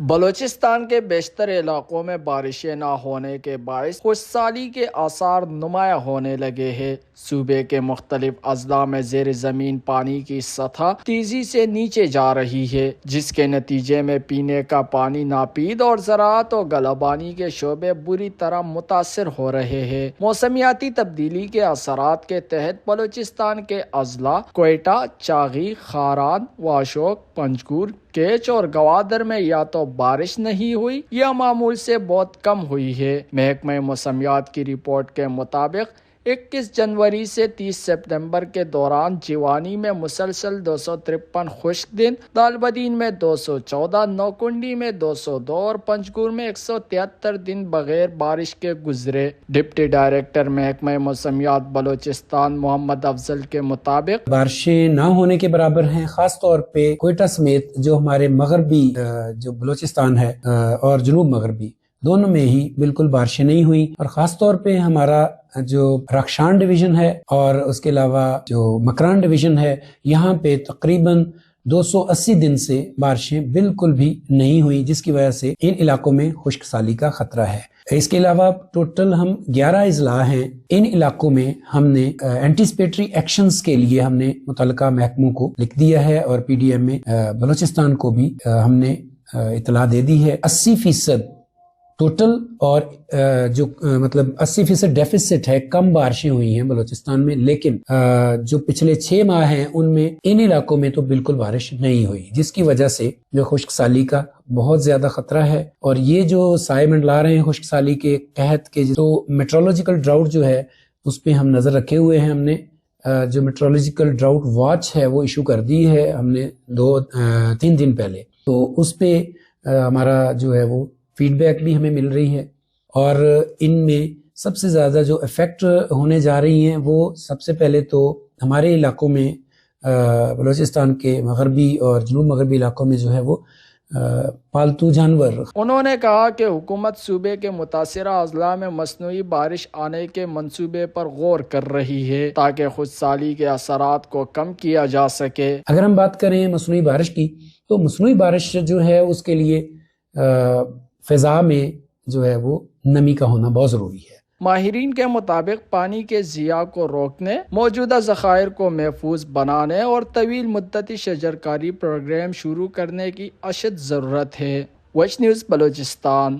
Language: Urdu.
بلوچستان کے بیشتر علاقوں میں بارشیں نہ ہونے کے باعث خشک سالی کے آثار نمایاں ہونے لگے ہیں۔ صوبے کے مختلف اضلاع میں زیر زمین پانی کی سطح تیزی سے نیچے جا رہی ہے، جس کے نتیجے میں پینے کا پانی ناپید اور زراعت و گلابانی کے شعبے بری طرح متاثر ہو رہے ہیں۔ موسمیاتی تبدیلی کے اثرات کے تحت بلوچستان کے اضلاع کوئٹہ، چاغی، خاران، واشوق، پنجگور، کیچ اور گوادر میں یا تو بارش نہیں ہوئی یا معمول سے بہت کم ہوئی ہے۔ محکمہ موسمیات کی رپورٹ کے مطابق 21 جنوری سے 30 سپتمبر کے دوران جیوانی میں مسلسل 253 خشک دن، دالبدین میں 214، نوکنڈی میں 202 اور پنجگور میں 173 دن بغیر بارش کے گزرے۔ ڈپٹی ڈائریکٹر محکمہ موسمیات بلوچستان محمد افضل کے مطابق بارشیں نہ ہونے کے برابر ہیں، خاص طور پہ کوئٹہ سمیت جو ہمارے مغربی جو بلوچستان ہے اور جنوب مغربی دونوں میں ہی بالکل بارشیں نہیں ہوئی، اور خاص طور پہ ہمارا جو رخشان ڈویژن ہے اور اس کے علاوہ جو مکران ڈویژن ہے، یہاں پہ تقریباً 280 دن سے بارشیں بالکل بھی نہیں ہوئی، جس کی وجہ سے ان علاقوں میں خشک سالی کا خطرہ ہے۔ اس کے علاوہ ٹوٹل ہم 11 اضلاع ہیں، ان علاقوں میں ہم نے اینٹیسپیٹری ایکشنز کے لیے ہم نے متعلقہ محکموں کو لکھ دیا ہے، اور پی ڈی ایم میں بلوچستان کو بھی ہم نے اطلاع دے دی ہے۔ 80% ٹوٹل اور جو مطلب 80% ڈیفیسٹ ہے، کم بارشیں ہوئی ہیں بلوچستان میں، لیکن جو پچھلے 6 ماہ ہیں ان میں ان علاقوں میں تو بالکل بارش نہیں ہوئی، جس کی وجہ سے جو خشک سالی کا بہت زیادہ خطرہ ہے۔ اور یہ جو سائے منڈلا رہے ہیں خشک سالی کے قحط کے، تو میٹرولوجیکل ڈراؤٹ جو ہے اس پہ ہم نظر رکھے ہوئے ہیں۔ ہم نے جو میٹرولوجیکل ڈراؤٹ واچ ہے وہ ایشو کر دی ہے ہم نے 2-3 دن پہلے، تو اس پہ ہمارا جو ہے وہ فیڈ بیک بھی ہمیں مل رہی ہے، اور ان میں سب سے زیادہ جو افیکٹ ہونے جا رہی ہیں وہ سب سے پہلے تو ہمارے علاقوں میں بلوچستان کے مغربی اور جنوب مغربی علاقوں میں جو ہے وہ پالتو جانور۔ انہوں نے کہا کہ حکومت صوبے کے متاثرہ اضلاع میں مصنوعی بارش آنے کے منصوبے پر غور کر رہی ہے تاکہ خشک سالی کے اثرات کو کم کیا جا سکے۔ اگر ہم بات کریں مصنوعی بارش کی، تو مصنوعی بارش جو ہے اس کے لیے فضا میں جو ہے وہ نمی کا ہونا بہت ضروری ہے۔ ماہرین کے مطابق پانی کے ضیاع کو روکنے، موجودہ ذخائر کو محفوظ بنانے اور طویل مدتی شجرکاری پروگرام شروع کرنے کی اشد ضرورت ہے۔ ویچ نیوز بلوچستان۔